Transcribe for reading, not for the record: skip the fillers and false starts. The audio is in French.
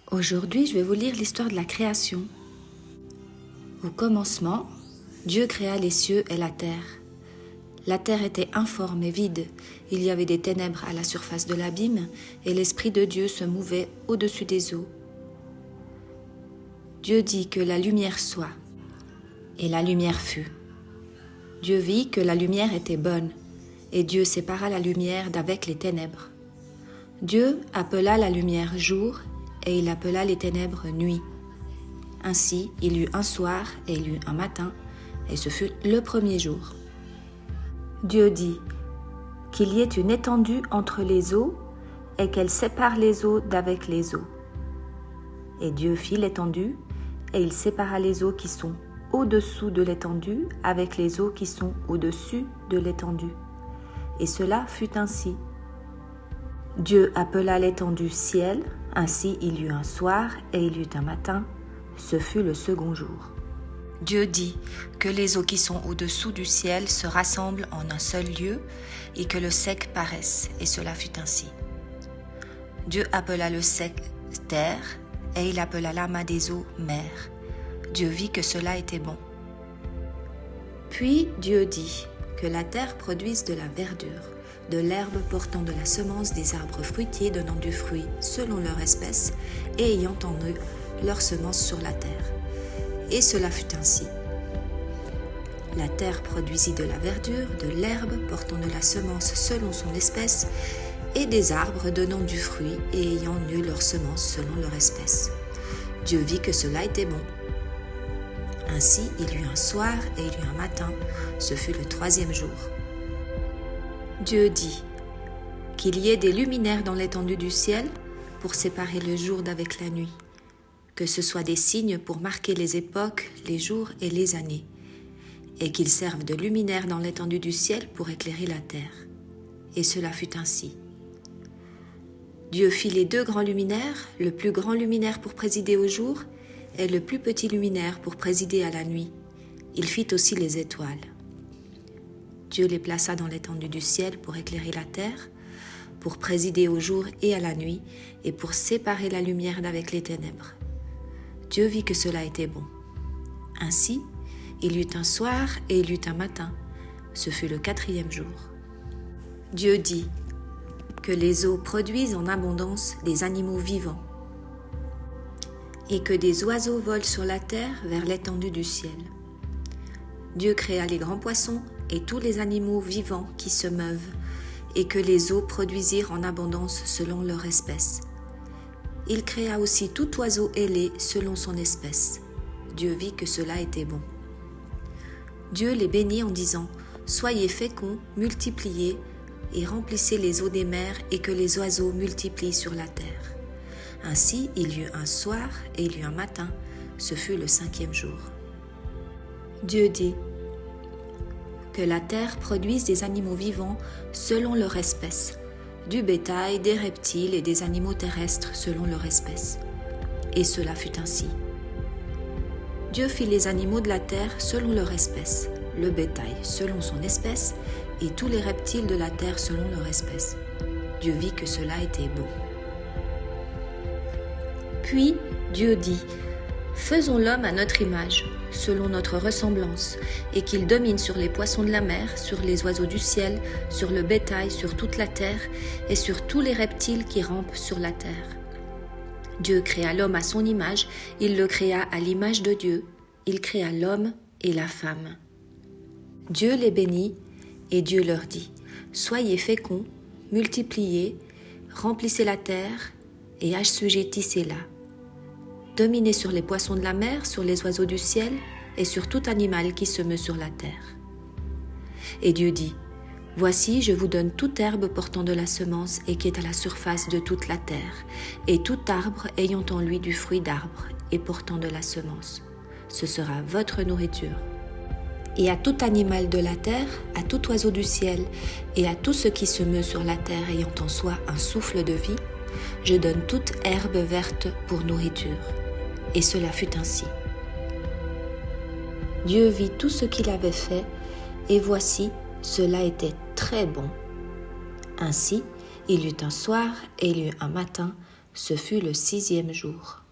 Aujourd'hui, je vais vous lire l'histoire de la création. Au commencement, Dieu créa les cieux et la terre. La terre était informe et vide. Il y avait des ténèbres à la surface de l'abîme et l'Esprit de Dieu se mouvait au-dessus des eaux. Dieu dit que la lumière soit, et la lumière fut. Dieu vit que la lumière était bonne, et Dieu sépara la lumière d'avec les ténèbres. Dieu appela la lumière jour, et il appela les ténèbres nuit. Ainsi, il y eut un soir et il y eut un matin, et ce fut le premier jour. Dieu dit qu'il y ait une étendue entre les eaux, et qu'elle sépare les eaux d'avec les eaux. Et Dieu fit l'étendue, et il sépara les eaux qui sont au-dessous de l'étendue avec les eaux qui sont au-dessus de l'étendue. Et cela fut ainsi. Dieu appela l'étendue ciel, ainsi il y eut un soir et il y eut un matin, ce fut le second jour. Dieu dit que les eaux qui sont au-dessous du ciel se rassemblent en un seul lieu et que le sec paraisse, et cela fut ainsi. Dieu appela le sec terre, et il appela l'amas des eaux mer. Dieu vit que cela était bon. Puis Dieu dit que la terre produise de la verdure, de l'herbe portant de la semence des arbres fruitiers donnant du fruit selon leur espèce et ayant en eux leur semence sur la terre. Et cela fut ainsi. La terre produisit de la verdure, de l'herbe portant de la semence selon son espèce et des arbres donnant du fruit et ayant en eux leur semence selon leur espèce. Dieu vit que cela était bon. Ainsi, il y eut un soir et il y eut un matin, ce fut le troisième jour. Dieu dit qu'il y ait des luminaires dans l'étendue du ciel pour séparer le jour d'avec la nuit, que ce soit des signes pour marquer les époques, les jours et les années, et qu'ils servent de luminaires dans l'étendue du ciel pour éclairer la terre. Et cela fut ainsi. Dieu fit les deux grands luminaires, le plus grand luminaire pour présider au jour, et le plus petit luminaire pour présider à la nuit. Il fit aussi les étoiles. Dieu les plaça dans l'étendue du ciel pour éclairer la terre, pour présider au jour et à la nuit, et pour séparer la lumière d'avec les ténèbres. Dieu vit que cela était bon. Ainsi, il y eut un soir et il y eut un matin. Ce fut le quatrième jour. Dieu dit que les eaux produisent en abondance des animaux vivants, et que des oiseaux volent sur la terre vers l'étendue du ciel. Dieu créa les grands poissons et tous les animaux vivants qui se meuvent, et que les eaux produisirent en abondance selon leur espèce. Il créa aussi tout oiseau ailé selon son espèce. Dieu vit que cela était bon. Dieu les bénit en disant « Soyez féconds, multipliez, et remplissez les eaux des mers, et que les oiseaux multiplient sur la terre. » Ainsi, il y eut un soir et il y eut un matin, ce fut le cinquième jour. Dieu dit que la terre produise des animaux vivants selon leur espèce, du bétail, des reptiles et des animaux terrestres selon leur espèce. Et cela fut ainsi. Dieu fit les animaux de la terre selon leur espèce, le bétail selon son espèce et tous les reptiles de la terre selon leur espèce. Dieu vit que cela était bon. Puis Dieu dit « Faisons l'homme à notre image, selon notre ressemblance, et qu'il domine sur les poissons de la mer, sur les oiseaux du ciel, sur le bétail, sur toute la terre, et sur tous les reptiles qui rampent sur la terre. » Dieu créa l'homme à son image, il le créa à l'image de Dieu, il créa l'homme et la femme. Dieu les bénit, et Dieu leur dit « Soyez féconds, multipliez, remplissez la terre, et assujettissez-la. Dominez sur les poissons de la mer, sur les oiseaux du ciel, et sur tout animal qui se meut sur la terre. » Et Dieu dit, « Voici, je vous donne toute herbe portant de la semence et qui est à la surface de toute la terre, et tout arbre ayant en lui du fruit d'arbre et portant de la semence. Ce sera votre nourriture. Et à tout animal de la terre, à tout oiseau du ciel, et à tout ce qui se meut sur la terre ayant en soi un souffle de vie, je donne toute herbe verte pour nourriture. » Et cela fut ainsi. Dieu vit tout ce qu'il avait fait, et voici, cela était très bon. Ainsi, il y eut un soir et il y eut un matin, Ce fut le 6e jour.